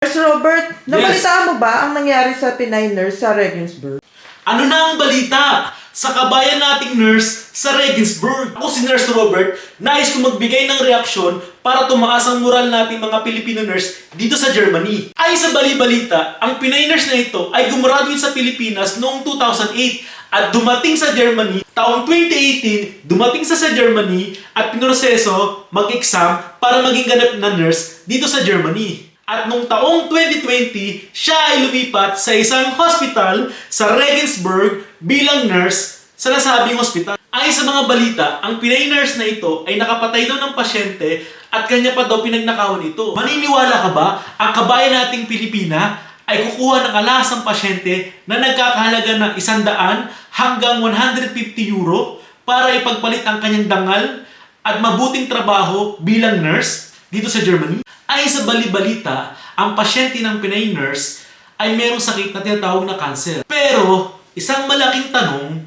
Sir Robert, nabalitaan mo ba ang nangyari sa Pinay nurse sa Regensburg? Ano na ang balita sa kabayan nating nurse sa Regensburg? Ako si Nurse Robert, nais ko magbigay ng reaksyon para tumaas ang moral nating mga Pilipino nurse dito sa Germany. Ay sa bali-balita, ang Pinay nurse na ito ay gumraduate sa Pilipinas noong 2008 at dumating sa Germany taong 2018, dumating sa Germany at pinroseso mag-exam para maging ganap na nurse dito sa Germany. At nung taong 2020, siya ay lumipat sa isang hospital sa Regensburg bilang nurse sa nasabing hospital. Ayon sa mga balita, ang Pinay nurse na ito ay nakapatay daw ng pasyente at kanya pa daw pinagnakawan ito. Maniniwala ka ba ang kabayan nating Pilipina ay kukuha ng alasang pasyente na nagkakahalaga ng 100 hanggang 150 euro para ipagpalit ang kanyang dangal at mabuting trabaho bilang nurse dito sa Germany? Ay sa bali-balita, ang pasyente ng Pinay nurse ay mayroong sakit na tinatawag na cancer. Pero, isang malaking tanong,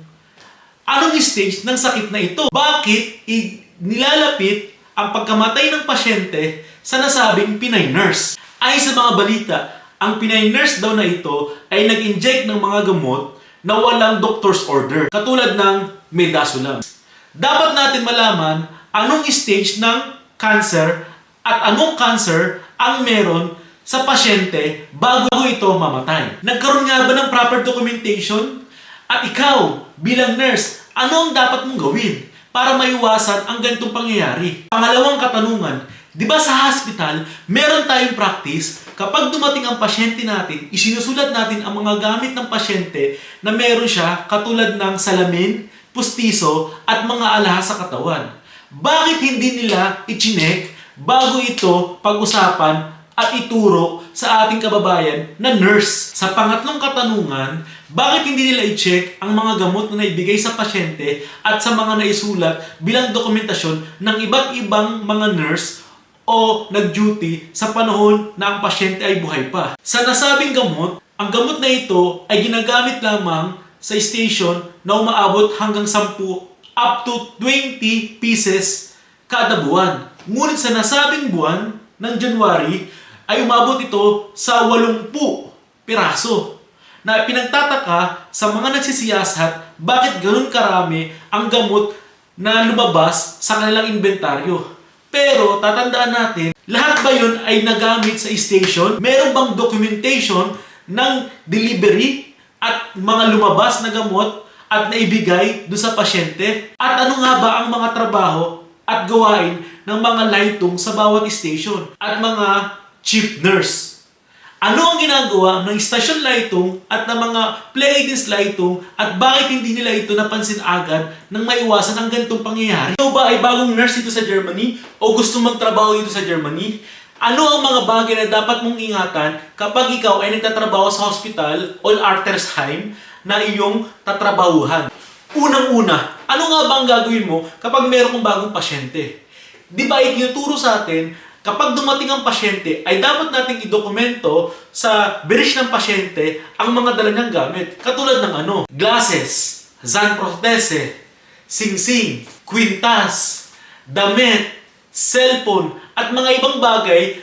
anong stage ng sakit na ito? Bakit nilalapit ang pagkamatay ng pasyente sa nasabing Pinay nurse? Ay sa mga balita, ang Pinay nurse daw na ito ay nag-inject ng mga gamot na walang doctor's order, katulad ng midazolam. Dapat natin malaman anong stage ng cancer at anong cancer ang meron sa pasyente bago ito mamatay. Nagkaroon nga ba ng proper documentation? At ikaw, bilang nurse, ano ang dapat mong gawin para maiwasan ang ganitong pangyayari? Pangalawang katanungan, di ba sa hospital, meron tayong practice kapag dumating ang pasyente natin, isinusulat natin ang mga gamit ng pasyente na meron siya katulad ng salamin, pustiso, at mga alahas sa katawan. Bakit hindi nila i-chinek bago ito pag-usapan at ituro sa ating kababayan na nurse? Sa pangatlong katanungan, bakit hindi nila i-check ang mga gamot na naibigay sa pasyente at sa mga naisulat bilang dokumentasyon ng iba't ibang mga nurse o nag-duty sa panahon na ang pasyente ay buhay pa? Sa nasabing gamot, ang gamot na ito ay ginagamit lamang sa station na umaabot hanggang 10 up to 20 pieces kada buwan. Ngunit sa nasabing buwan ng January ay umabot ito sa 80 piraso. Na pinagtataka sa mga nagsisiyasat bakit ganun karami ang gamot na lumabas sa kanilang inventaryo. Pero tatandaan natin, lahat ba yun ay nagamit sa station? Meron bang documentation ng delivery at mga lumabas na gamot at naibigay doon sa pasyente? At ano nga ba ang mga trabaho at gawain ng mga lightong sa bawat station at mga chief nurse? Ano ang ginagawa ng station lightong at ng mga play-agents lightong at bakit hindi nila ito napansin agad nang maiwasan ang ganitong pangyayari? Ikaw ba ay bagong nurse dito sa Germany o gusto magtrabaho dito sa Germany? Ano ang mga bagay na dapat mong ingatan kapag ikaw ay nagtatrabaho sa hospital o Altersheim na iyong tatrabahuhan? Unang-una, ano nga ba ang gagawin mo kapag meron kang bagong pasyente? Di ba itinuturo sa atin, kapag dumating ang pasyente, ay dapat nating idokumento sa berish ng pasyente ang mga dala niyang gamit. Katulad ng glasses, zanprotese, singsing, kwintas, damit, cellphone, at mga ibang bagay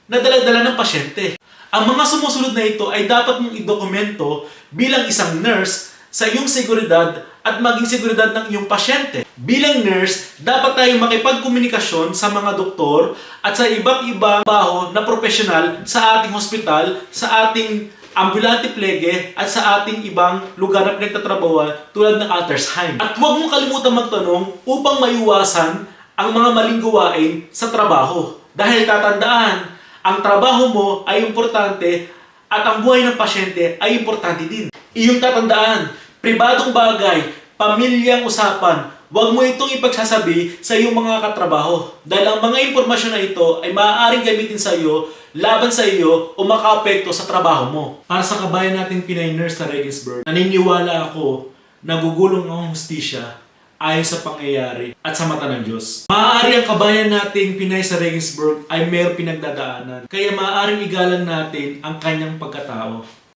na dala-dala ng pasyente. Ang mga sumusunod na ito ay dapat mong idokumento bilang isang nurse sa iyong seguridad at maging seguridad ng iyong pasyente. Bilang nurse, dapat tayong makipagkomunikasyon sa mga doktor at sa iba't ibang baho na profesional sa ating hospital, sa ating ambulante plege at sa ating ibang lugar na pinagtatrabahuan tulad ng Altersheim. At huwag mong kalimutan magtanong upang maiwasan ang mga maling gawain sa trabaho. Dahil tatandaan, ang trabaho mo ay importante at ang buhay ng pasyente ay importante din. Iyong tatandaan, pribadong bagay, pamilyang usapan, huwag mo itong ipagsasabi sa iyong mga katrabaho. Dahil ang mga impormasyon na ito ay maaaring gamitin sa iyo, laban sa iyo, o makaapekto sa trabaho mo. Para sa kabayan nating Pinay nurse sa Regensburg, naniniwala ako na gugulong ang hustisya ayon sa pangyayari at sa mata ng Diyos. Maaari ang kabayan nating Pinay sa Regensburg ay mayroong pinagdadaanan. Kaya maaaring igalang natin ang kanyang pagkatao.